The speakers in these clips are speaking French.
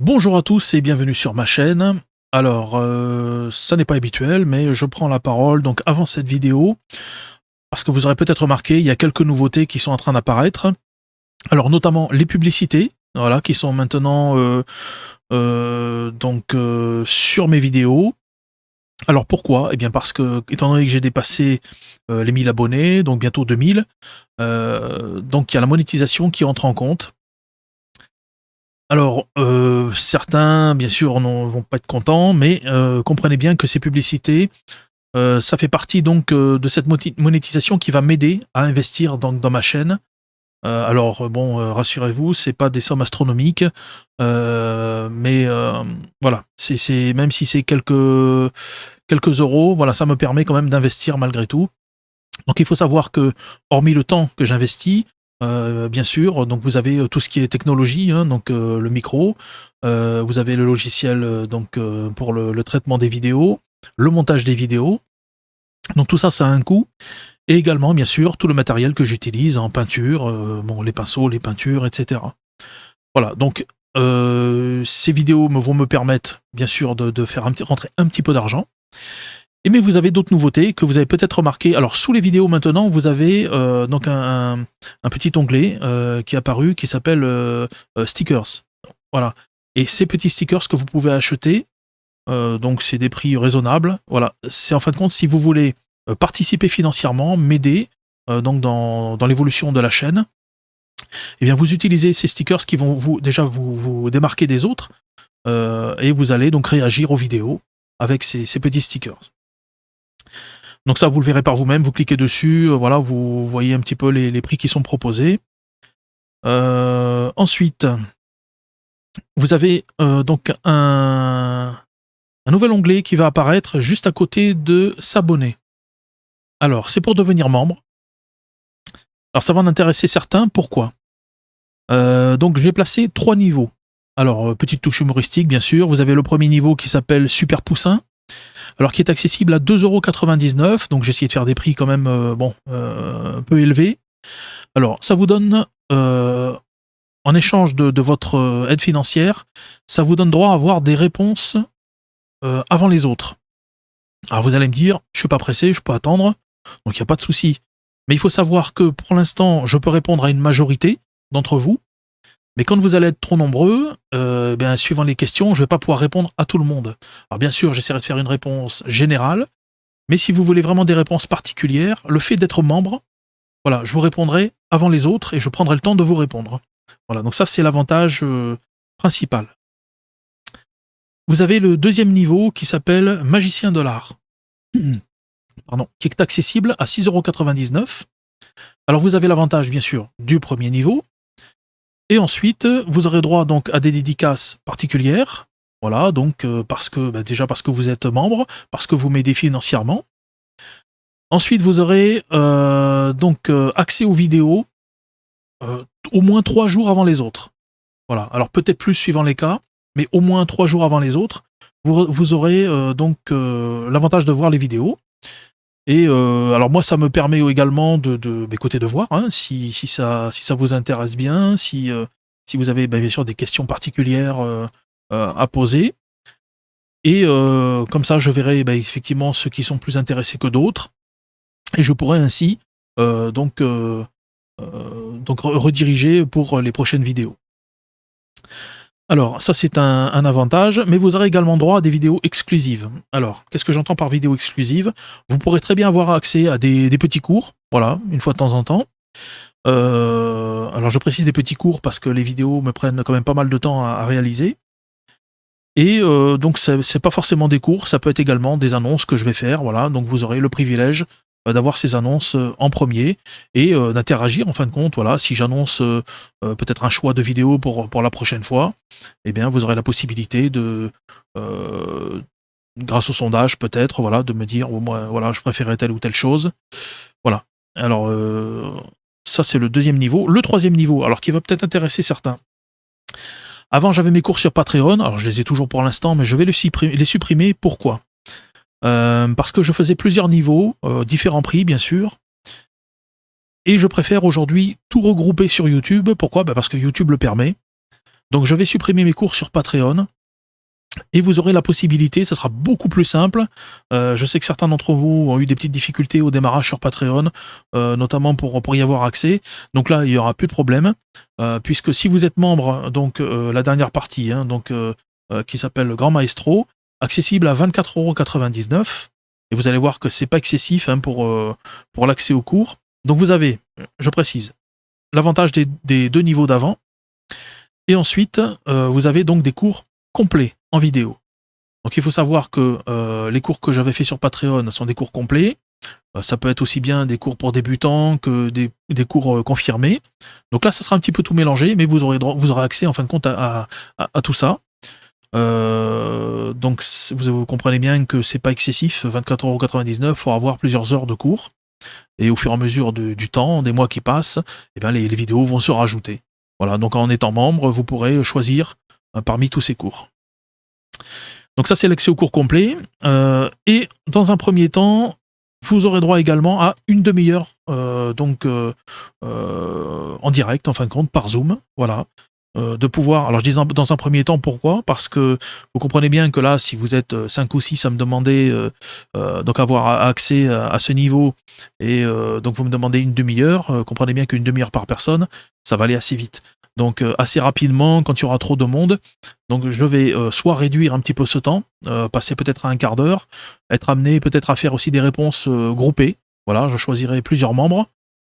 Bonjour à tous et bienvenue sur ma chaîne. Alors, ça n'est pas habituel, mais je prends la parole donc avant cette vidéo, parce que vous aurez peut-être remarqué, il y a quelques nouveautés qui sont en train d'apparaître. Alors notamment les publicités, voilà, qui sont maintenant sur mes vidéos. Alors pourquoi? Eh bien parce que, étant donné que j'ai dépassé les 1000 abonnés, donc bientôt 2000, donc il y a la monétisation qui entre en compte. Alors, certains, bien sûr, n'en vont pas être contents, mais comprenez bien que ces publicités, ça fait partie donc de cette monétisation qui va m'aider à investir dans ma chaîne. Rassurez-vous, c'est pas des sommes astronomiques, mais voilà, c'est même si c'est quelques euros, voilà, ça me permet quand même d'investir malgré tout. Donc il faut savoir que, hormis le temps que j'investis, bien sûr, donc vous avez tout ce qui est technologie, hein, donc le micro, vous avez le logiciel pour le traitement des vidéos, le montage des vidéos. Donc tout ça, ça a un coût. Et également, bien sûr, tout le matériel que j'utilise en peinture, les pinceaux, les peintures, etc. Voilà, donc ces vidéos vont me permettre, bien sûr, de faire rentrer un petit peu d'argent. Et mais vous avez d'autres nouveautés que vous avez peut-être remarqué. Alors sous les vidéos maintenant, vous avez donc un petit onglet qui est apparu qui s'appelle stickers. Voilà. Et ces petits stickers que vous pouvez acheter, donc c'est des prix raisonnables. Voilà. C'est en fin de compte si vous voulez participer financièrement, m'aider dans l'évolution de la chaîne, eh bien vous utilisez ces stickers qui vont vous démarquer des autres et vous allez donc réagir aux vidéos avec ces petits stickers. Donc ça, vous le verrez par vous-même, vous cliquez dessus, voilà, vous voyez un petit peu les prix qui sont proposés. Ensuite, vous avez donc un nouvel onglet qui va apparaître juste à côté de s'abonner. Alors, c'est pour devenir membre. Alors ça va en intéresser certains, pourquoi? Donc j'ai placé 3 niveaux. Alors, petite touche humoristique, bien sûr, vous avez le premier niveau qui s'appelle Super Poussin, alors qui est accessible à 2,99 €, donc j'ai essayé de faire des prix quand même, un peu élevés. Alors, ça vous donne, en échange de votre aide financière, ça vous donne droit à avoir des réponses avant les autres. Alors vous allez me dire, je suis pas pressé, je peux attendre, donc il n'y a pas de souci. Mais il faut savoir que pour l'instant, je peux répondre à une majorité d'entre vous, mais quand vous allez être trop nombreux, suivant les questions, je ne vais pas pouvoir répondre à tout le monde. Alors bien sûr, j'essaierai de faire une réponse générale, mais si vous voulez vraiment des réponses particulières, le fait d'être membre, voilà, je vous répondrai avant les autres et je prendrai le temps de vous répondre. Voilà, donc ça c'est l'avantage principal. Vous avez le deuxième niveau qui s'appelle Magicien de l'art, pardon, qui est accessible à 6,99 €. Alors vous avez l'avantage bien sûr du premier niveau, et ensuite vous aurez droit donc à des dédicaces particulières. Voilà, donc déjà parce que vous êtes membre, parce que vous m'aidez financièrement. Ensuite, vous aurez accès aux vidéos au moins 3 jours avant les autres. Voilà, alors peut-être plus suivant les cas, mais au moins 3 jours avant les autres, vous aurez l'avantage de voir les vidéos. Et alors moi, ça me permet également d'écouter, de voir, hein, si ça vous intéresse bien, si vous avez bien sûr des questions particulières à poser. Et comme ça, je verrai effectivement ceux qui sont plus intéressés que d'autres. Et je pourrais ainsi rediriger pour les prochaines vidéos. Alors ça c'est un avantage, mais vous aurez également droit à des vidéos exclusives. Alors, qu'est-ce que j'entends par vidéo exclusive? Vous pourrez très bien avoir accès à des petits cours, voilà, une fois de temps en temps. Alors je précise des petits cours parce que les vidéos me prennent quand même pas mal de temps à réaliser. Et donc c'est pas forcément des cours, ça peut être également des annonces que je vais faire, voilà, donc vous aurez le privilège d'avoir ces annonces en premier et d'interagir en fin de compte, voilà, si j'annonce peut-être un choix de vidéo pour la prochaine fois, eh bien vous aurez la possibilité de, grâce au sondage peut-être, voilà, de me dire, oh, moi, voilà, je préférais telle ou telle chose, voilà. Alors ça c'est le deuxième niveau. Le troisième niveau, alors qui va peut-être intéresser certains. Avant, j'avais mes cours sur Patreon, alors je les ai toujours pour l'instant, mais je vais les supprimer. Pourquoi? Parce que je faisais plusieurs niveaux, différents prix bien sûr, et je préfère aujourd'hui tout regrouper sur YouTube. Pourquoi? Parce que YouTube le permet. Donc je vais supprimer mes cours sur Patreon. Et vous aurez la possibilité, ça sera beaucoup plus simple. Je sais que certains d'entre vous ont eu des petites difficultés au démarrage sur Patreon, notamment pour y avoir accès. Donc là, il n'y aura plus de problème, puisque si vous êtes membre, donc la dernière partie, hein, donc, qui s'appelle le Grand Maestro, accessible à 24,99 €, et vous allez voir que c'est pas excessif hein, pour l'accès aux cours. Donc vous avez, je précise, l'avantage des 2 niveaux d'avant, et ensuite, vous avez donc des cours complets en vidéo. Donc il faut savoir que les cours que j'avais fait sur Patreon sont des cours complets. Ça peut être aussi bien des cours pour débutants que des cours confirmés. Donc là, ça sera un petit peu tout mélangé, mais vous aurez accès en fin de compte à tout ça. Donc vous comprenez bien que c'est pas excessif, 24,99 € pour avoir plusieurs heures de cours. Et au fur et à mesure du temps, des mois qui passent, eh bien les vidéos vont se rajouter. Voilà, donc en étant membre, vous pourrez choisir parmi tous ces cours. Donc ça, c'est l'accès au cours complet. Et dans un premier temps, vous aurez droit également à une demi-heure en direct, en fin de compte, par Zoom. Voilà. De pouvoir. Alors je dis dans un premier temps, pourquoi? Parce que vous comprenez bien que là, si vous êtes 5 ou 6 à me demander donc avoir accès à ce niveau, et donc vous me demandez une demi-heure, comprenez bien qu'une demi-heure par personne, ça va aller assez vite. Donc assez rapidement, quand il y aura trop de monde, donc je vais soit réduire un petit peu ce temps, passer peut-être à un quart d'heure, être amené peut-être à faire aussi des réponses groupées. Voilà, je choisirai plusieurs membres.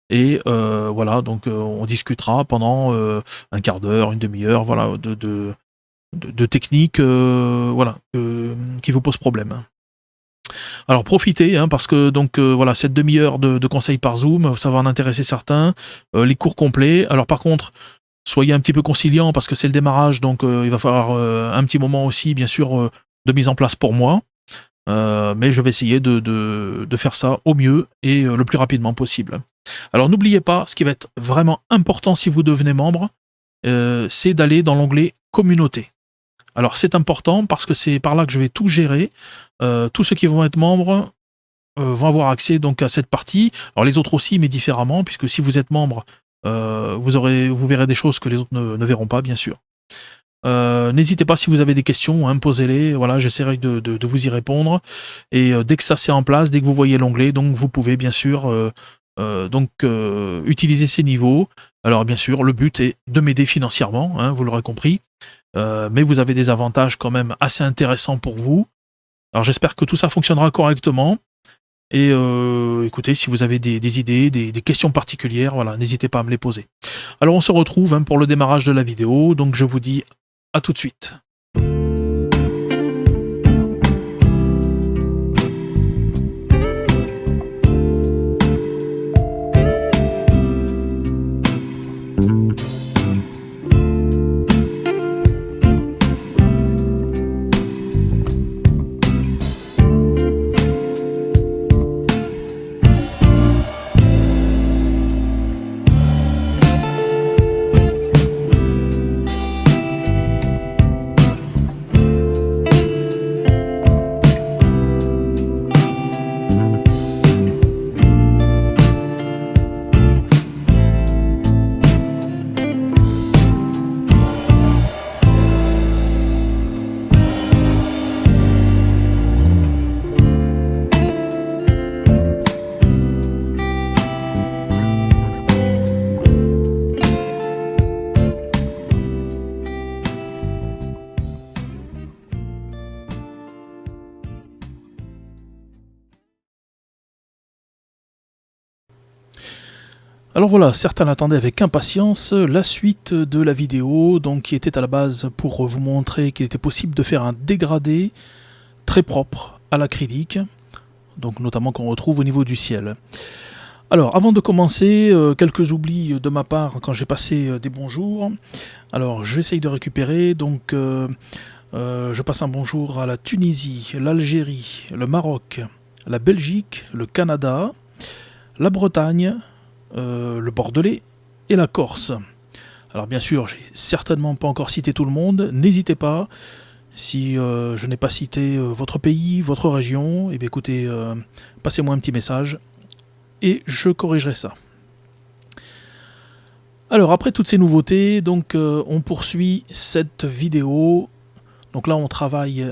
Et voilà, donc on discutera pendant un quart d'heure, une demi-heure, voilà, de techniques voilà, qui vous posent problème. Alors profitez, hein, parce que donc voilà, cette demi-heure de conseils par Zoom, ça va en intéresser certains. Les cours complets. Alors par contre, soyez un petit peu conciliant parce que c'est le démarrage, donc il va falloir un petit moment aussi, bien sûr, de mise en place pour moi. Mais je vais essayer de faire ça au mieux et le plus rapidement possible. Alors n'oubliez pas, ce qui va être vraiment important si vous devenez membre, c'est d'aller dans l'onglet Communauté. Alors c'est important parce que c'est par là que je vais tout gérer. Tous ceux qui vont être membres vont avoir accès donc à cette partie. Alors les autres aussi, mais différemment, puisque si vous êtes membre, vous verrez des choses que les autres ne verront pas, bien sûr. N'hésitez pas si vous avez des questions, hein, posez-les, voilà, j'essaierai de vous y répondre. Et dès que ça c'est en place, dès que vous voyez l'onglet, donc vous pouvez bien sûr utiliser ces niveaux. Alors bien sûr, le but est de m'aider financièrement, hein, vous l'aurez compris, mais vous avez des avantages quand même assez intéressants pour vous. Alors j'espère que tout ça fonctionnera correctement. Et écoutez, si vous avez des idées, des questions particulières, voilà, n'hésitez pas à me les poser. Alors on se retrouve hein, pour le démarrage de la vidéo, donc je vous dis à tout de suite. Alors voilà, certains attendaient avec impatience la suite de la vidéo, donc qui était à la base pour vous montrer qu'il était possible de faire un dégradé très propre à l'acrylique, donc notamment qu'on retrouve au niveau du ciel. Alors avant de commencer, quelques oublis de ma part quand j'ai passé des bonjours. Alors j'essaye de récupérer, donc je passe un bonjour à la Tunisie, l'Algérie, le Maroc, la Belgique, le Canada, la Bretagne, le Bordelais et la Corse. Alors bien sûr, j'ai certainement pas encore cité tout le monde, n'hésitez pas, si je n'ai pas cité votre pays, votre région, et bien écoutez, passez-moi un petit message, et je corrigerai ça. Alors après toutes ces nouveautés, donc on poursuit cette vidéo. Donc là on travaille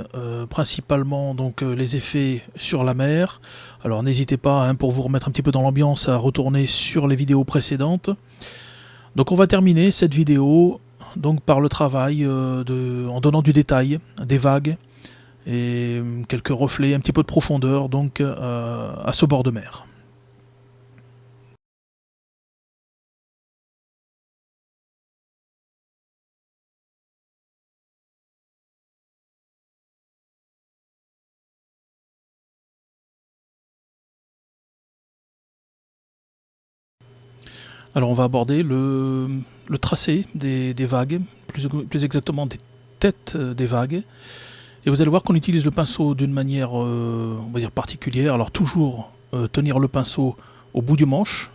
principalement donc les effets sur la mer. Alors n'hésitez pas hein, pour vous remettre un petit peu dans l'ambiance à retourner sur les vidéos précédentes. Donc on va terminer cette vidéo donc par le travail en donnant du détail, des vagues et quelques reflets, un petit peu de profondeur donc à ce bord de mer. Alors on va aborder le tracé des vagues, plus exactement des têtes des vagues. Et vous allez voir qu'on utilise le pinceau d'une manière on va dire particulière. Alors toujours tenir le pinceau au bout du manche,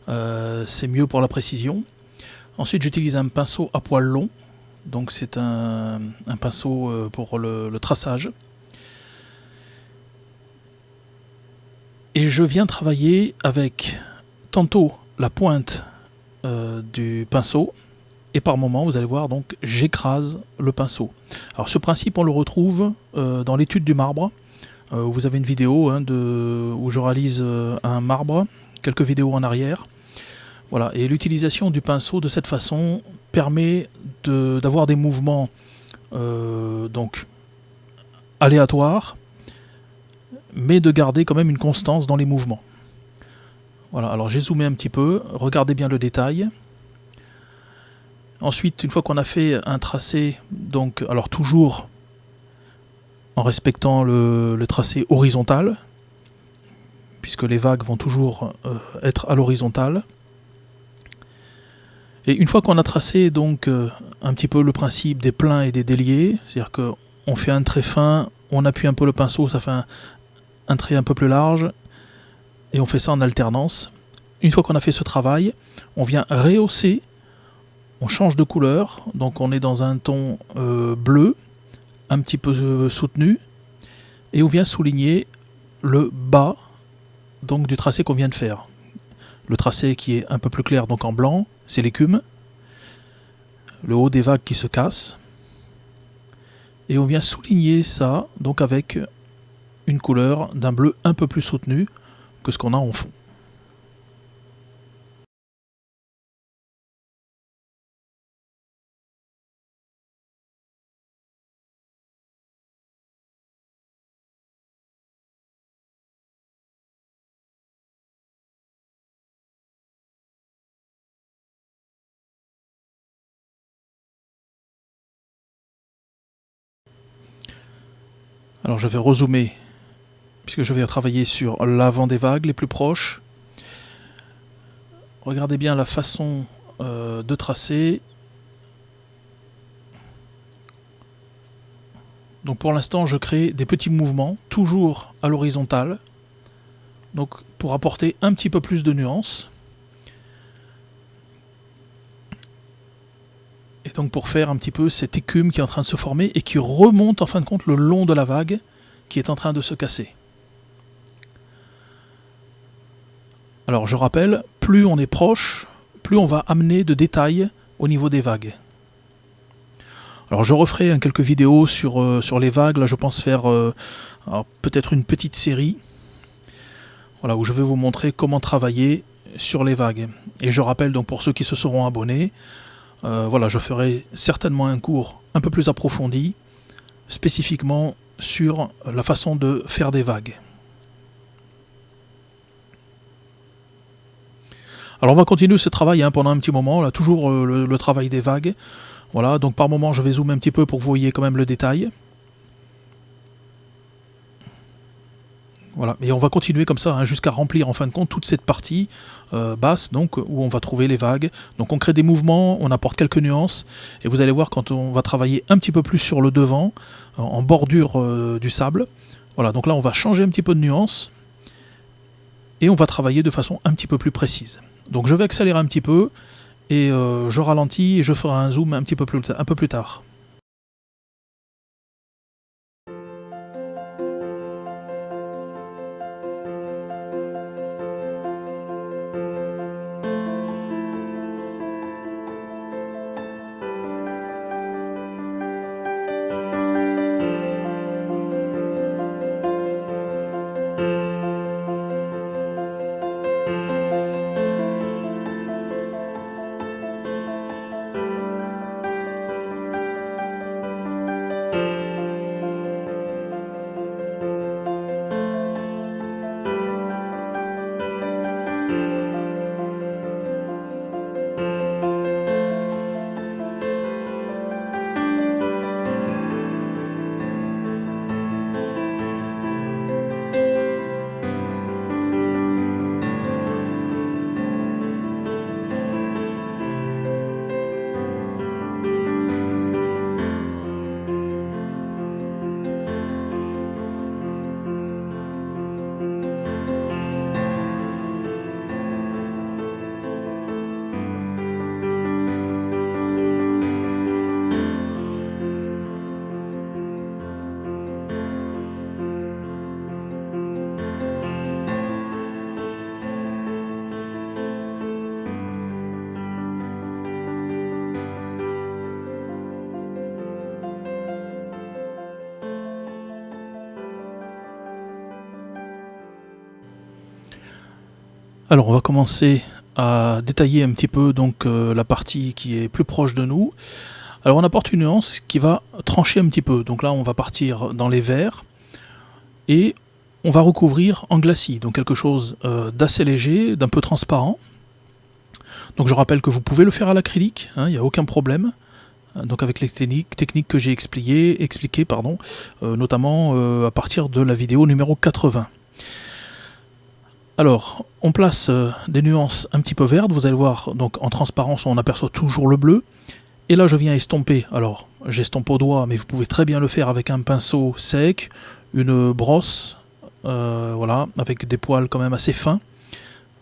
c'est mieux pour la précision. Ensuite j'utilise un pinceau à poil long, donc c'est un pinceau pour le traçage. Et je viens travailler avec tantôt la pointe du pinceau, et par moment vous allez voir donc j'écrase le pinceau. Alors ce principe on le retrouve dans l'étude du marbre. Vous avez une vidéo hein, où je réalise un marbre, quelques vidéos en arrière. Voilà, et l'utilisation du pinceau de cette façon permet d'avoir des mouvements donc aléatoires, mais de garder quand même une constance dans les mouvements. Voilà, alors j'ai zoomé un petit peu, regardez bien le détail. Ensuite, une fois qu'on a fait un tracé, donc alors toujours en respectant le tracé horizontal, puisque les vagues vont toujours être à l'horizontale. Et une fois qu'on a tracé donc un petit peu le principe des pleins et des déliés, c'est-à-dire qu'on fait un trait fin, on appuie un peu le pinceau, ça fait un trait un peu plus large, et on fait ça en alternance. Une fois qu'on a fait ce travail, on vient rehausser, on change de couleur, donc on est dans un ton bleu, un petit peu soutenu, et on vient souligner le bas donc du tracé qu'on vient de faire. Le tracé qui est un peu plus clair donc en blanc, c'est l'écume, le haut des vagues qui se casse, et on vient souligner ça donc avec une couleur d'un bleu un peu plus soutenu que ce qu'on a en fond. Alors je vais rezoomer puisque je vais travailler sur l'avant des vagues les plus proches. Regardez bien la façon de tracer. Donc pour l'instant je crée des petits mouvements, toujours à l'horizontale, donc pour apporter un petit peu plus de nuances. Et donc pour faire un petit peu cette écume qui est en train de se former et qui remonte en fin de compte le long de la vague qui est en train de se casser. Alors je rappelle, plus on est proche, plus on va amener de détails au niveau des vagues. Alors je referai quelques vidéos sur les vagues, là je pense faire peut-être une petite série voilà, où je vais vous montrer comment travailler sur les vagues. Et je rappelle donc pour ceux qui se seront abonnés, voilà, je ferai certainement un cours un peu plus approfondi, spécifiquement sur la façon de faire des vagues. Alors on va continuer ce travail hein, pendant un petit moment, là, toujours le travail des vagues. Voilà, donc par moment je vais zoomer un petit peu pour que vous voyez quand même le détail. Voilà, et on va continuer comme ça hein, jusqu'à remplir en fin de compte toute cette partie basse donc où on va trouver les vagues. Donc on crée des mouvements, on apporte quelques nuances et vous allez voir quand on va travailler un petit peu plus sur le devant, en bordure du sable. Voilà, donc là on va changer un petit peu de nuance et on va travailler de façon un petit peu plus précise. Donc je vais accélérer un petit peu et je ralentis et je ferai un zoom un peu plus tard. Alors on va commencer à détailler un petit peu donc la partie qui est plus proche de nous. Alors on apporte une nuance qui va trancher un petit peu. Donc là on va partir dans les verts et on va recouvrir en glacis, donc quelque chose d'assez léger, d'un peu transparent. Donc je rappelle que vous pouvez le faire à l'acrylique, il n'y a aucun problème. Donc avec les techniques que j'ai expliquées, notamment à partir de la vidéo numéro 80. Alors, on place des nuances un petit peu vertes, vous allez voir, donc en transparence on aperçoit toujours le bleu. Et là je viens estomper, alors j'estompe au doigt, mais vous pouvez très bien le faire avec un pinceau sec, une brosse, voilà, avec des poils quand même assez fins.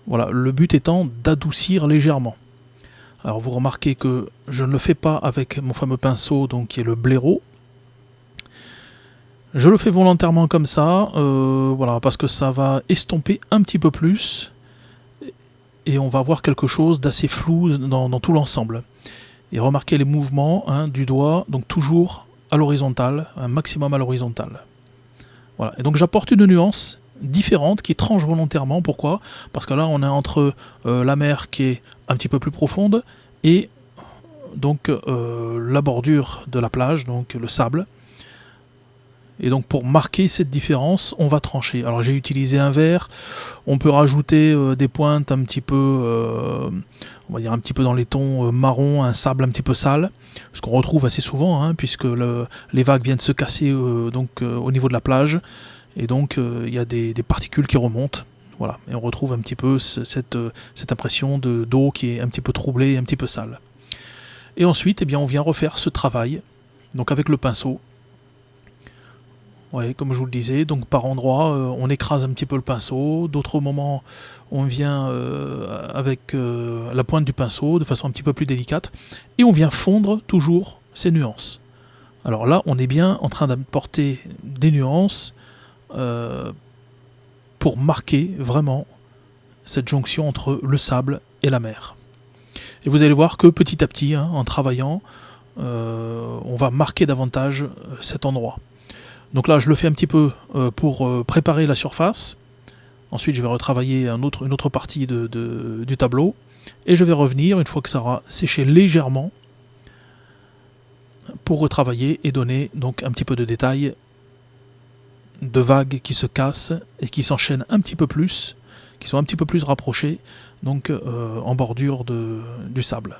Voilà, le but étant d'adoucir légèrement. Alors vous remarquez que je ne le fais pas avec mon fameux pinceau, donc qui est le blaireau. Je le fais volontairement comme ça, voilà, parce que ça va estomper un petit peu plus et on va avoir quelque chose d'assez flou dans tout l'ensemble. Et remarquez les mouvements du doigt, donc toujours à l'horizontale, un maximum à l'horizontale. Voilà. Et donc j'apporte une nuance différente qui tranche volontairement. Pourquoi? Parce que là on est entre la mer qui est un petit peu plus profonde et donc la bordure de la plage, donc le sable. Et donc pour marquer cette différence, on va trancher. Alors j'ai utilisé un vert, on peut rajouter des pointes un petit peu, on va dire un petit peu dans les tons marron, un sable un petit peu sale, ce qu'on retrouve assez souvent, puisque les vagues viennent se casser au niveau de la plage, et donc il y a des particules qui remontent. Voilà, et on retrouve un petit peu cette impression d'eau qui est un petit peu troublée, un petit peu sale. Et ensuite, eh bien, on vient refaire ce travail, donc avec le pinceau. Ouais, comme je vous le disais, donc par endroits, on écrase un petit peu le pinceau, d'autres moments, on vient avec la pointe du pinceau de façon un petit peu plus délicate, et on vient fondre toujours ces nuances. Alors là, on est bien en train d'apporter des nuances pour marquer vraiment cette jonction entre le sable et la mer. Et vous allez voir que petit à petit, en travaillant, on va marquer davantage cet endroit. Donc là, je le fais un petit peu pour préparer la surface. Ensuite, je vais retravailler une autre partie du tableau. Et je vais revenir, une fois que ça aura séché légèrement, pour retravailler et donner donc un petit peu de détails de vagues qui se cassent et qui s'enchaînent un petit peu plus, qui sont un petit peu plus rapprochées, donc en bordure du sable.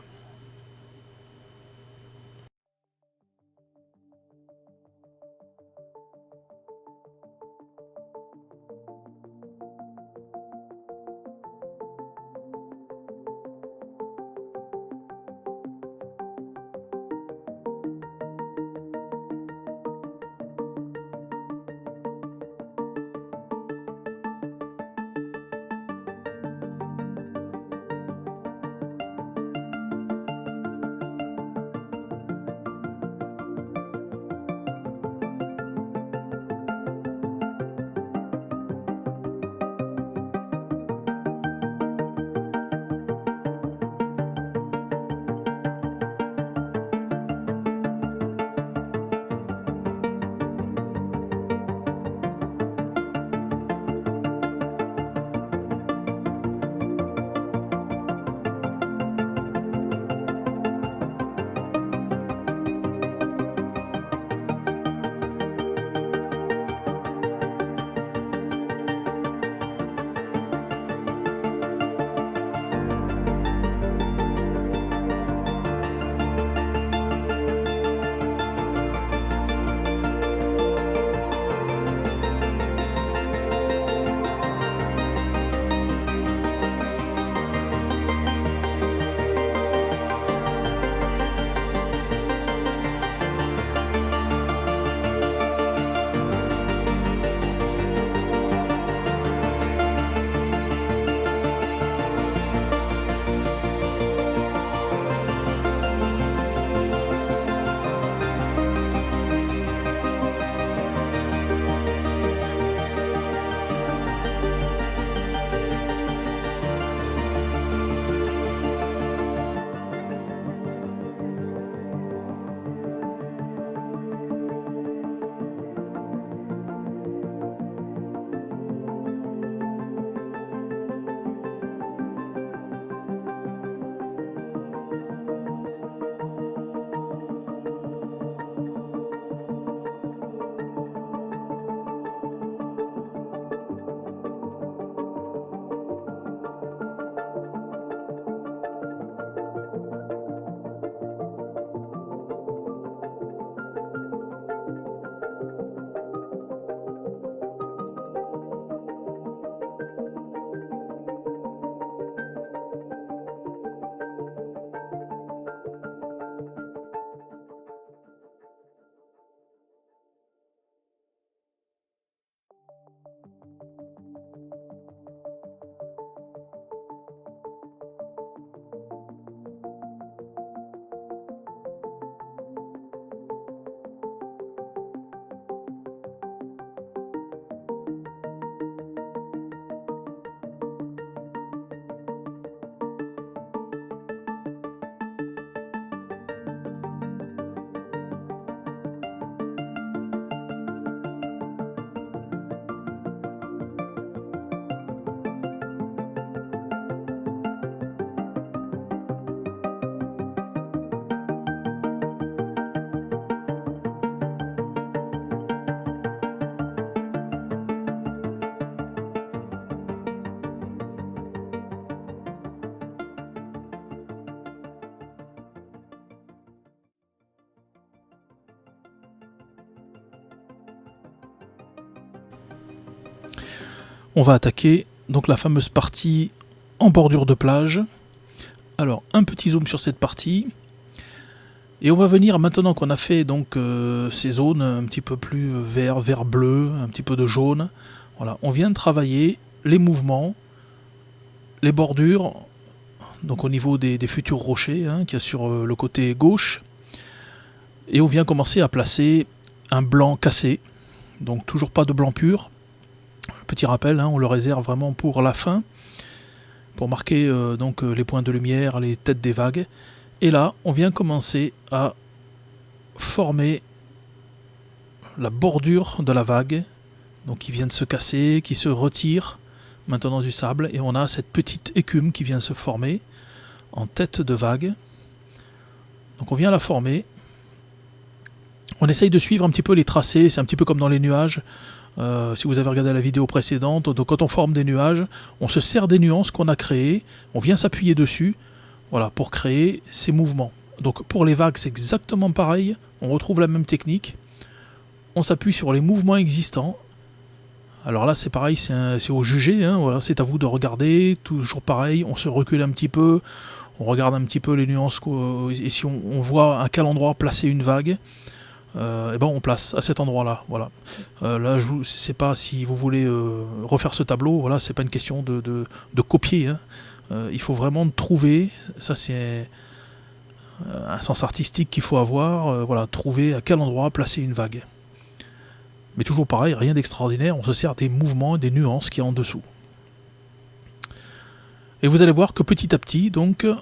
On va attaquer donc la fameuse partie en bordure de plage. Alors un petit zoom sur cette partie. Et on va venir, maintenant qu'on a fait donc ces zones un petit peu plus vert bleu, un petit peu de jaune, voilà, on vient de travailler les mouvements, les bordures, donc au niveau des futurs rochers qu'il y a sur le côté gauche, et on vient commencer à placer un blanc cassé, donc toujours pas de blanc pur. Petit rappel, on le réserve vraiment pour la fin, pour marquer donc les points de lumière, les têtes des vagues. Et là, on vient commencer à former la bordure de la vague, donc qui vient de se casser, qui se retire maintenant du sable, et on a cette petite écume qui vient se former en tête de vague. Donc on vient la former. On essaye de suivre un petit peu les tracés, c'est un petit peu comme dans les nuages. Si vous avez regardé la vidéo précédente, donc quand on forme des nuages, on se sert des nuances qu'on a créées, on vient s'appuyer dessus, voilà, pour créer ces mouvements. Donc pour les vagues, c'est exactement pareil, on retrouve la même technique. On s'appuie sur les mouvements existants. Alors là, c'est pareil, c'est au jugé, voilà, c'est à vous de regarder, toujours pareil, on se recule un petit peu, on regarde un petit peu les nuances, et si on voit à quel endroit placer une vague, et ben on place à cet endroit-là, voilà. Là, je ne sais pas si vous voulez refaire ce tableau, voilà, c'est pas une question de copier, il faut vraiment trouver, ça c'est un sens artistique qu'il faut avoir, voilà, trouver à quel endroit placer une vague. Mais toujours pareil, rien d'extraordinaire, on se sert des mouvements et des nuances qu'il y a en dessous. Et vous allez voir que petit à petit, donc, les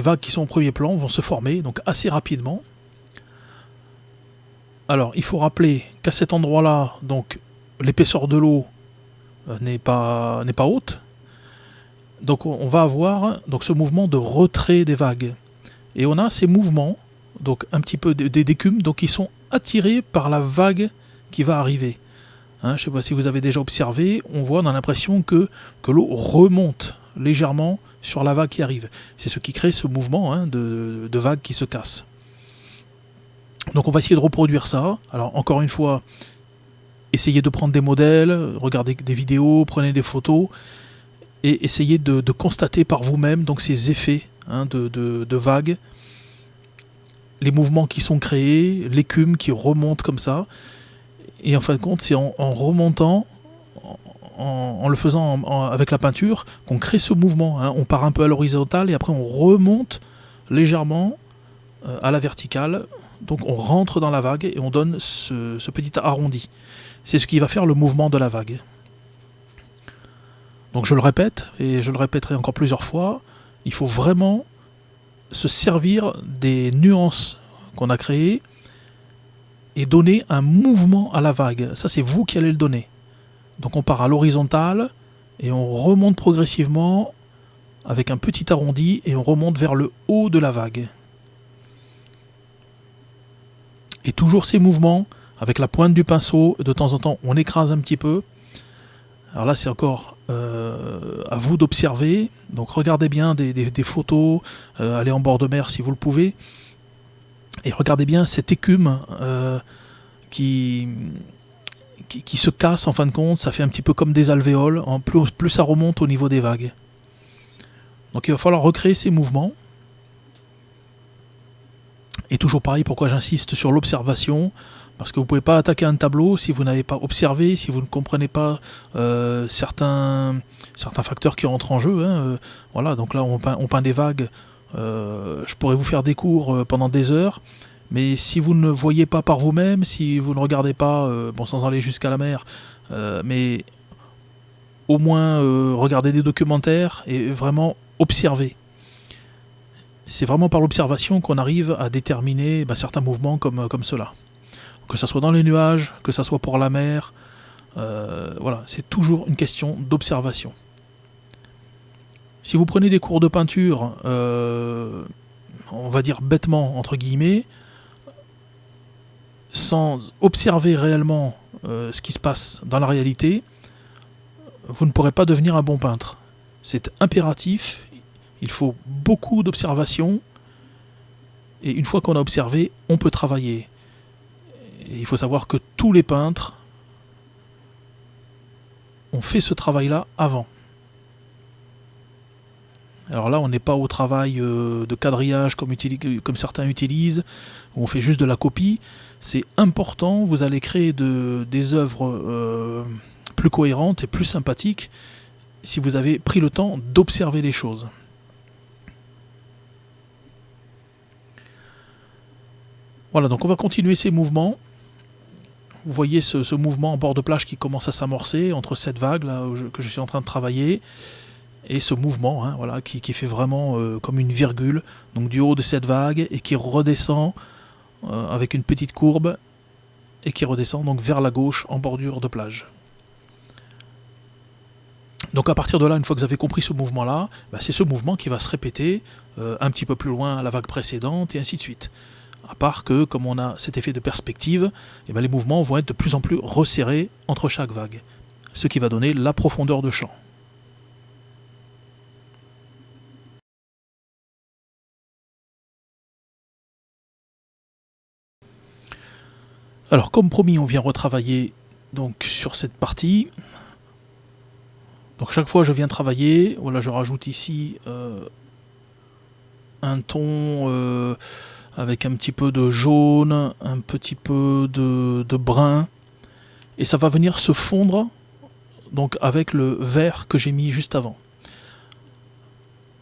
vagues qui sont au premier plan vont se former donc assez rapidement. Alors, il faut rappeler qu'à cet endroit-là, donc, l'épaisseur de l'eau n'est pas haute. Donc on va avoir donc, ce mouvement de retrait des vagues. Et on a ces mouvements, donc un petit peu d'écume, donc qui sont attirés par la vague qui va arriver. Je ne sais pas si vous avez déjà observé, on a l'impression que l'eau remonte légèrement sur la vague qui arrive. C'est ce qui crée ce mouvement de vague qui se casse. Donc on va essayer de reproduire ça. Alors encore une fois, essayez de prendre des modèles, regardez des vidéos, prenez des photos, et essayez de constater par vous-même donc ces effets de vagues, les mouvements qui sont créés, l'écume qui remonte comme ça. Et en fin de compte, c'est en remontant, en le faisant avec la peinture, qu'on crée ce mouvement. On part un peu à l'horizontale et après on remonte légèrement à la verticale. Donc on rentre dans la vague et on donne ce petit arrondi. C'est ce qui va faire le mouvement de la vague. Donc je le répète, et je le répéterai encore plusieurs fois, il faut vraiment se servir des nuances qu'on a créées et donner un mouvement à la vague. Ça, c'est vous qui allez le donner. Donc on part à l'horizontale et on remonte progressivement avec un petit arrondi et on remonte vers le haut de la vague. Et toujours ces mouvements, avec la pointe du pinceau, de temps en temps on écrase un petit peu. Alors là, c'est encore à vous d'observer. Donc regardez bien des photos, allez en bord de mer si vous le pouvez. Et regardez bien cette écume qui se casse en fin de compte. Ça fait un petit peu comme des alvéoles. Plus ça remonte au niveau des vagues. Donc il va falloir recréer ces mouvements. Et toujours pareil, pourquoi j'insiste sur l'observation ? Parce que vous ne pouvez pas attaquer un tableau si vous n'avez pas observé, si vous ne comprenez pas certains facteurs qui rentrent en jeu. Voilà, donc là on peint des vagues. Je pourrais vous faire des cours pendant des heures, mais si vous ne voyez pas par vous-même, si vous ne regardez pas, sans aller jusqu'à la mer, mais au moins regardez des documentaires et vraiment observer. C'est vraiment par l'observation qu'on arrive à déterminer certains mouvements comme cela. Que ça soit dans les nuages, que ça soit pour la mer, voilà, c'est toujours une question d'observation. Si vous prenez des cours de peinture, on va dire bêtement, entre guillemets, sans observer réellement ce qui se passe dans la réalité, vous ne pourrez pas devenir un bon peintre. C'est impératif, il faut beaucoup d'observation, et une fois qu'on a observé, on peut travailler. Et il faut savoir que tous les peintres on fait ce travail-là avant. Alors là, on n'est pas au travail de quadrillage comme certains utilisent, où on fait juste de la copie. C'est important, vous allez créer des œuvres plus cohérentes et plus sympathiques si vous avez pris le temps d'observer les choses. Voilà, donc on va continuer ces mouvements. Vous voyez ce mouvement en bord de plage qui commence à s'amorcer entre cette vague là que je suis en train de travailler et ce mouvement voilà, qui fait vraiment comme une virgule, donc du haut de cette vague et qui redescend avec une petite courbe et qui redescend donc vers la gauche en bordure de plage. Donc à partir de là, une fois que vous avez compris ce mouvement-là, c'est ce mouvement qui va se répéter un petit peu plus loin à la vague précédente et ainsi de suite. À part que, comme on a cet effet de perspective, les mouvements vont être de plus en plus resserrés entre chaque vague, ce qui va donner la profondeur de champ. Alors comme promis, on vient retravailler donc sur cette partie. Donc chaque fois je viens travailler, voilà, je rajoute ici un ton avec un petit peu de jaune, un petit peu de brun, et ça va venir se fondre donc avec le vert que j'ai mis juste avant.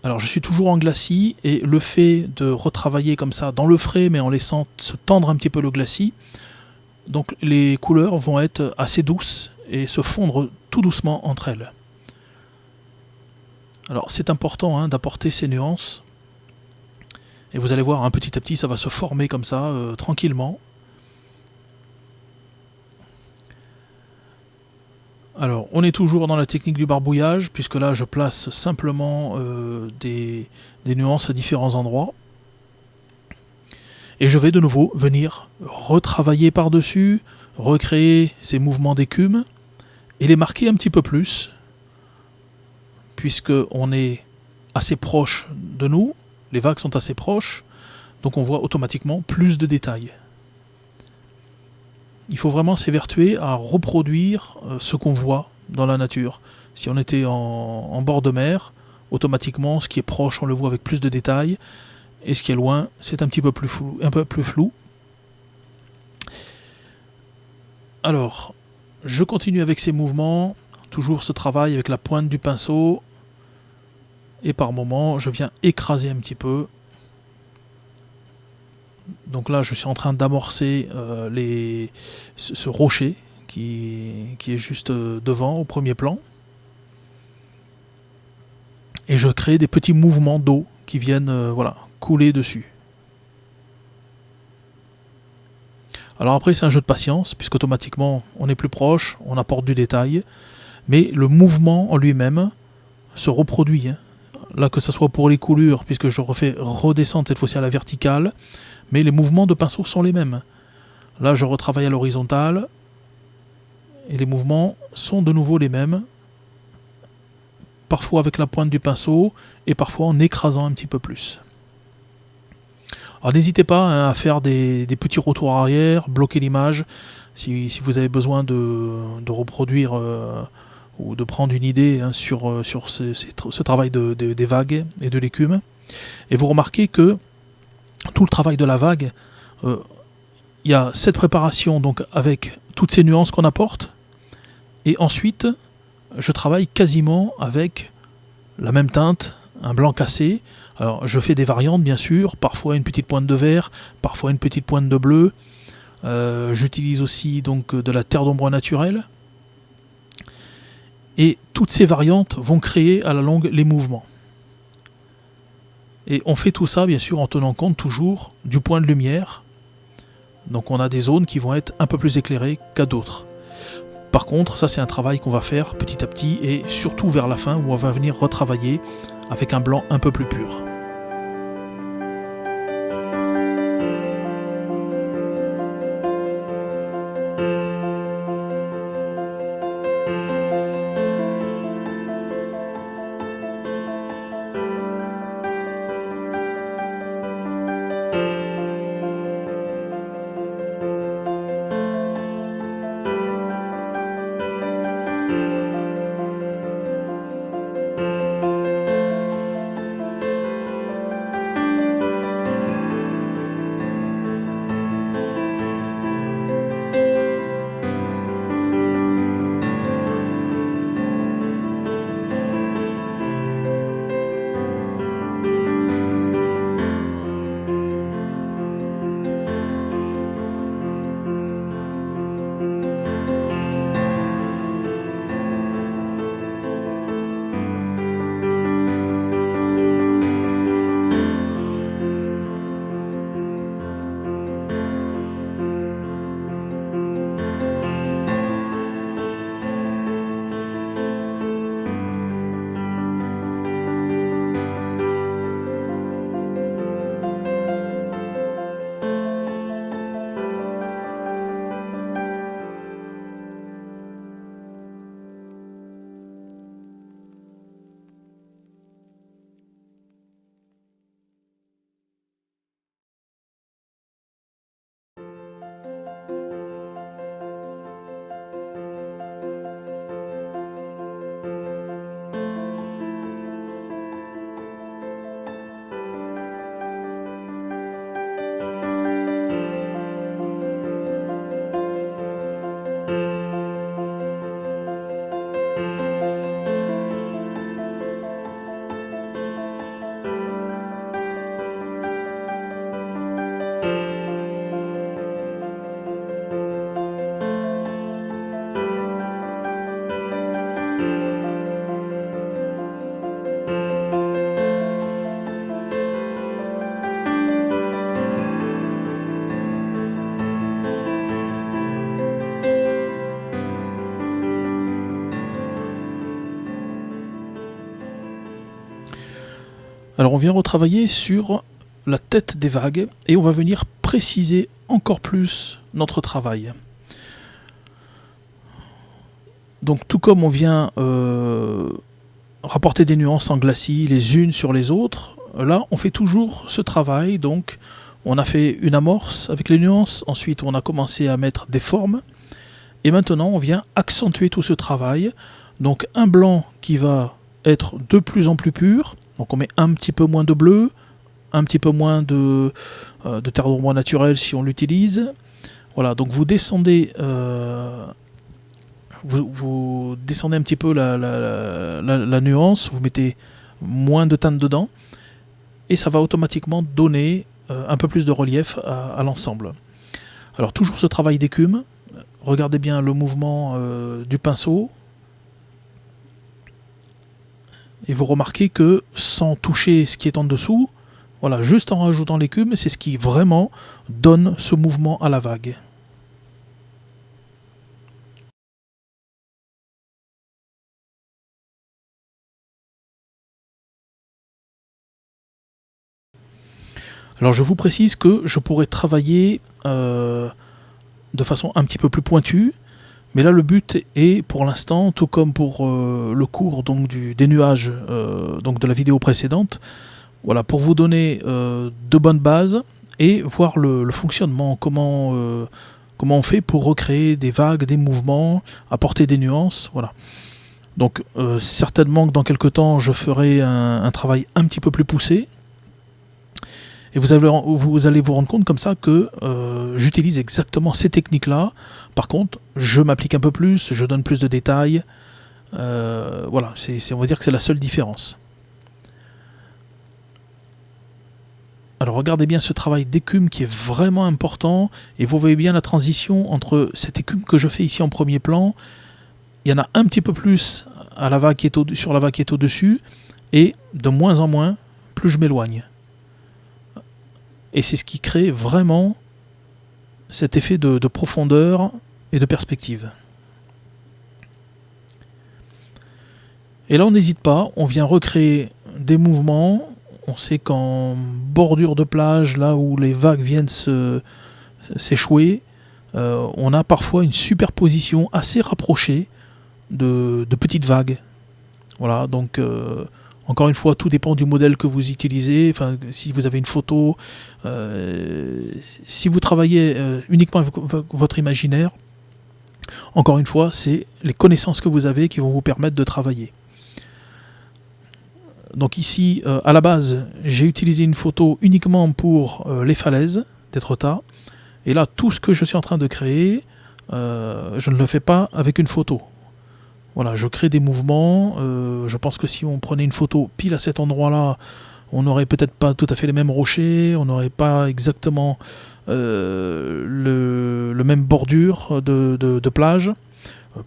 Alors je suis toujours en glacis, et le fait de retravailler comme ça dans le frais mais en laissant se tendre un petit peu le glacis, donc les couleurs vont être assez douces et se fondre tout doucement entre elles. Alors c'est important d'apporter ces nuances, et vous allez voir petit à petit ça va se former comme ça tranquillement. Alors on est toujours dans la technique du barbouillage, puisque là je place simplement des nuances à différents endroits. Et je vais de nouveau venir retravailler par-dessus, recréer ces mouvements d'écume, et les marquer un petit peu plus, puisqu'on est assez proche de nous, les vagues sont assez proches, donc on voit automatiquement plus de détails. Il faut vraiment s'évertuer à reproduire ce qu'on voit dans la nature. Si on était en bord de mer, automatiquement ce qui est proche on le voit avec plus de détails, et ce qui est loin c'est un petit peu plus flou. Alors, je continue avec ces mouvements, toujours ce travail avec la pointe du pinceau, et par moments je viens écraser un petit peu. Donc là je suis en train d'amorcer ce rocher qui est juste devant au premier plan, et je crée des petits mouvements d'eau qui viennent voilà, couler dessus. Alors après c'est un jeu de patience, puisqu'automatiquement on est plus proche, on apporte du détail, mais le mouvement en lui-même se reproduit. Là que ce soit pour les coulures, puisque je refais redescendre cette fois-ci à la verticale, mais les mouvements de pinceau sont les mêmes. Là je retravaille à l'horizontale, et les mouvements sont de nouveau les mêmes, parfois avec la pointe du pinceau, et parfois en écrasant un petit peu plus. Alors n'hésitez pas à faire des petits retours arrière, bloquer l'image, si vous avez besoin de reproduire ou de prendre une idée sur ce travail des vagues et de l'écume. Et vous remarquez que tout le travail de la vague, il y a cette préparation donc avec toutes ces nuances qu'on apporte, et ensuite je travaille quasiment avec la même teinte, un blanc cassé. Alors je fais des variantes bien sûr, parfois une petite pointe de vert, parfois une petite pointe de bleu. J'utilise aussi donc de la terre d'ombre naturelle. Et toutes ces variantes vont créer à la longue les mouvements. Et on fait tout ça bien sûr en tenant compte toujours du point de lumière. Donc on a des zones qui vont être un peu plus éclairées qu'à d'autres. Par contre, ça c'est un travail qu'on va faire petit à petit, et surtout vers la fin où on va venir retravailler avec un blanc un peu plus pur. Alors on vient retravailler sur la tête des vagues et on va venir préciser encore plus notre travail. Donc tout comme on vient rapporter des nuances en glacis les unes sur les autres, là on fait toujours ce travail. Donc on a fait une amorce avec les nuances, ensuite on a commencé à mettre des formes, et maintenant on vient accentuer tout ce travail. Donc un blanc qui va être de plus en plus pur, donc on met un petit peu moins de bleu, un petit peu moins de terre d'ombre naturelle si on l'utilise. Voilà, donc vous descendez vous descendez un petit peu la nuance, vous mettez moins de teinte dedans, et ça va automatiquement donner un peu plus de relief à l'ensemble. Alors toujours ce travail d'écume, regardez bien le mouvement du pinceau, et vous remarquez que sans toucher ce qui est en dessous, voilà, juste en rajoutant l'écume, c'est ce qui vraiment donne ce mouvement à la vague. Alors je vous précise que je pourrais travailler de façon un petit peu plus pointue, mais là le but est pour l'instant, tout comme pour le cours donc, des nuages donc de la vidéo précédente, voilà, pour vous donner de bonnes bases et voir le fonctionnement, comment on fait pour recréer des vagues, des mouvements, apporter des nuances, voilà. Donc certainement que dans quelques temps je ferai un travail un petit peu plus poussé, et vous allez vous rendre compte comme ça que j'utilise exactement ces techniques-là. Par contre, je m'applique un peu plus, je donne plus de détails. Voilà, on va dire que c'est la seule différence. Alors regardez bien ce travail d'écume qui est vraiment important, et vous voyez bien la transition entre cette écume que je fais ici en premier plan. Il y en a un petit peu plus à la vague qui est sur la vague qui est au-dessus, et de moins en moins, plus je m'éloigne. Et c'est ce qui crée vraiment cet effet de profondeur et de perspective. Et là on n'hésite pas, on vient recréer des mouvements. On sait qu'en bordure de plage, là où les vagues viennent s'échouer, on a parfois une superposition assez rapprochée de petites vagues. Voilà, donc encore une fois, tout dépend du modèle que vous utilisez. Enfin, si vous avez une photo, si vous travaillez uniquement avec votre imaginaire, encore une fois, c'est les connaissances que vous avez qui vont vous permettre de travailler. Donc ici, à la base, j'ai utilisé une photo uniquement pour les falaises d'Étretat. Et là, tout ce que je suis en train de créer, je ne le fais pas avec une photo. Voilà, je crée des mouvements. Je pense que si on prenait une photo pile à cet endroit-là, on n'aurait peut-être pas tout à fait les mêmes rochers, on n'aurait pas exactement le même bordure de plage.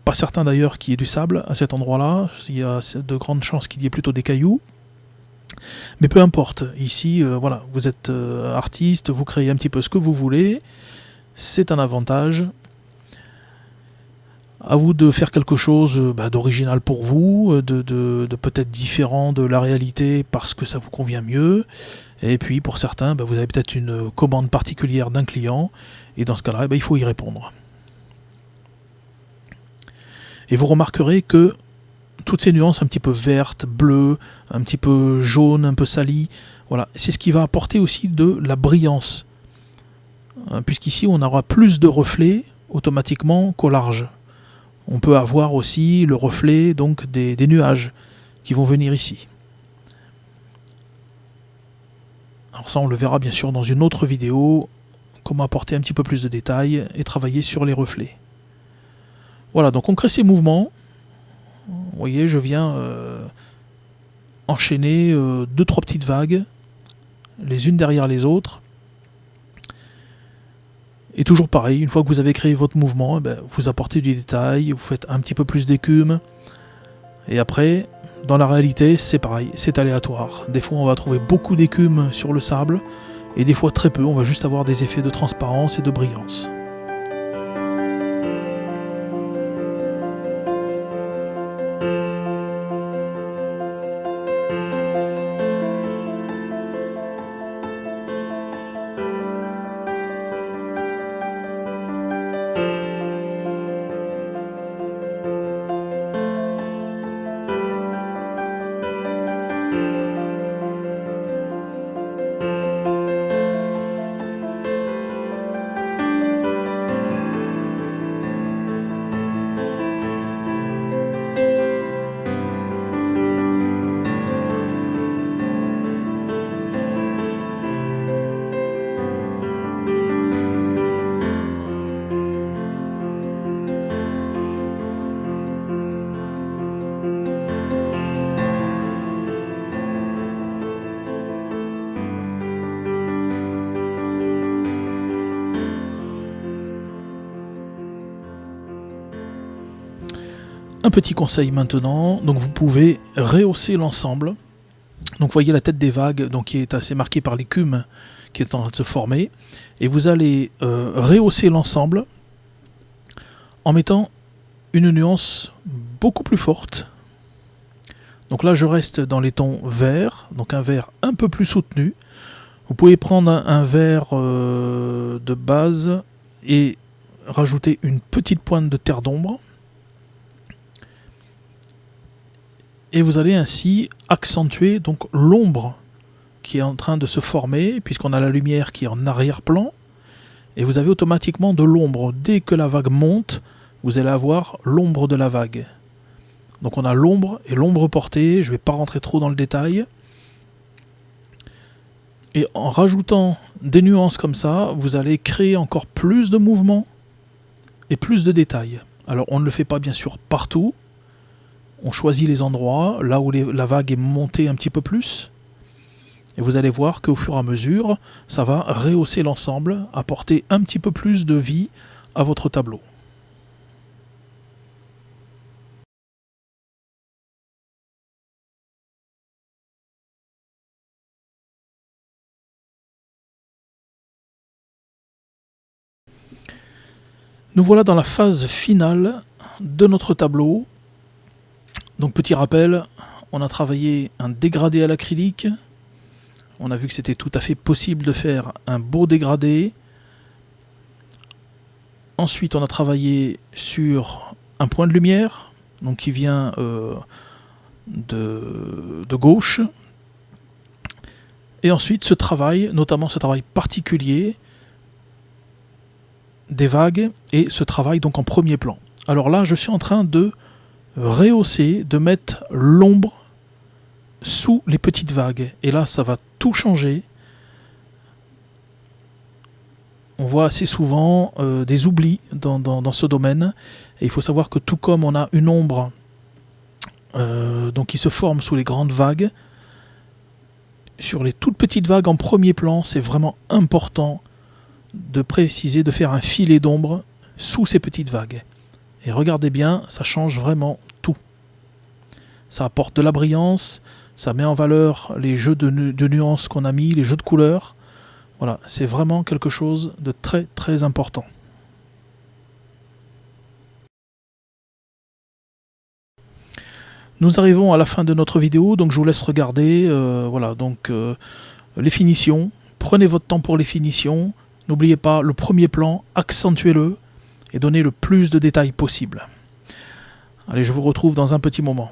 Pas certain d'ailleurs qu'il y ait du sable à cet endroit-là. Il y a de grandes chances qu'il y ait plutôt des cailloux. Mais peu importe. Ici, voilà, vous êtes artiste, vous créez un petit peu ce que vous voulez. C'est un avantage. À vous de faire quelque chose d'original pour vous, de peut-être différent de la réalité parce que ça vous convient mieux. Et puis pour certains, vous avez peut-être une commande particulière d'un client, et dans ce cas-là, il faut y répondre. Et vous remarquerez que toutes ces nuances un petit peu vertes, bleues, un petit peu jaune, un peu salies, voilà, c'est ce qui va apporter aussi de la brillance. Puisqu'ici on aura plus de reflets automatiquement qu'au large. On peut avoir aussi le reflet donc des nuages qui vont venir ici. Alors ça on le verra bien sûr dans une autre vidéo, comment apporter un petit peu plus de détails et travailler sur les reflets. Voilà, donc on crée ces mouvements. Vous voyez, je viens enchaîner 2-3 petites vagues, les unes derrière les autres. Et toujours pareil, une fois que vous avez créé votre mouvement, vous apportez du détail, vous faites un petit peu plus d'écume. Et après, dans la réalité, c'est pareil, c'est aléatoire. Des fois, on va trouver beaucoup d'écume sur le sable, et des fois très peu, on va juste avoir des effets de transparence et de brillance. Un petit conseil maintenant, donc vous pouvez rehausser l'ensemble. Donc vous voyez la tête des vagues donc, qui est assez marquée par l'écume qui est en train de se former. Et vous allez rehausser l'ensemble en mettant une nuance beaucoup plus forte. Donc là je reste dans les tons verts, donc un vert un peu plus soutenu. Vous pouvez prendre un vert de base et rajouter une petite pointe de terre d'ombre. Et vous allez ainsi accentuer donc l'ombre qui est en train de se former, puisqu'on a la lumière qui est en arrière-plan, et vous avez automatiquement de l'ombre. Dès que la vague monte, vous allez avoir l'ombre de la vague. Donc on a l'ombre et l'ombre portée, je ne vais pas rentrer trop dans le détail. Et en rajoutant des nuances comme ça, vous allez créer encore plus de mouvements et plus de détails. Alors on ne le fait pas bien sûr partout, on choisit les endroits, là où la vague est montée un petit peu plus. Et vous allez voir qu'au fur et à mesure, ça va rehausser l'ensemble, apporter un petit peu plus de vie à votre tableau. Nous voilà dans la phase finale de notre tableau. Donc petit rappel, on a travaillé un dégradé à l'acrylique. On a vu que c'était tout à fait possible de faire un beau dégradé. Ensuite, on a travaillé sur un point de lumière, donc qui vient de gauche. Et ensuite, ce travail, notamment ce travail particulier des vagues et ce travail donc en premier plan. Alors là, je suis en train de rehausser, de mettre l'ombre sous les petites vagues. Et là, ça va tout changer. On voit assez souvent des oublis dans ce domaine. Et il faut savoir que tout comme on a une ombre donc qui se forme sous les grandes vagues, sur les toutes petites vagues en premier plan, c'est vraiment important de préciser, de faire un filet d'ombre sous ces petites vagues. Et regardez bien, ça change vraiment tout. Ça apporte de la brillance, ça met en valeur les jeux de nuances qu'on a mis, les jeux de couleurs. Voilà, c'est vraiment quelque chose de très très important. Nous arrivons à la fin de notre vidéo, donc je vous laisse regarder. Voilà, donc les finitions. Prenez votre temps pour les finitions. N'oubliez pas le premier plan, accentuez-le et donnez le plus de détails possible. Allez, je vous retrouve dans un petit moment.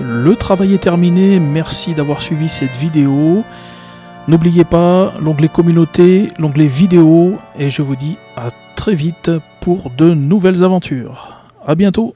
le travail est terminé. Merci d'avoir suivi cette vidéo. N'oubliez pas l'onglet communauté, l'onglet vidéo, et je vous dis à très vite pour de nouvelles aventures. À bientôt.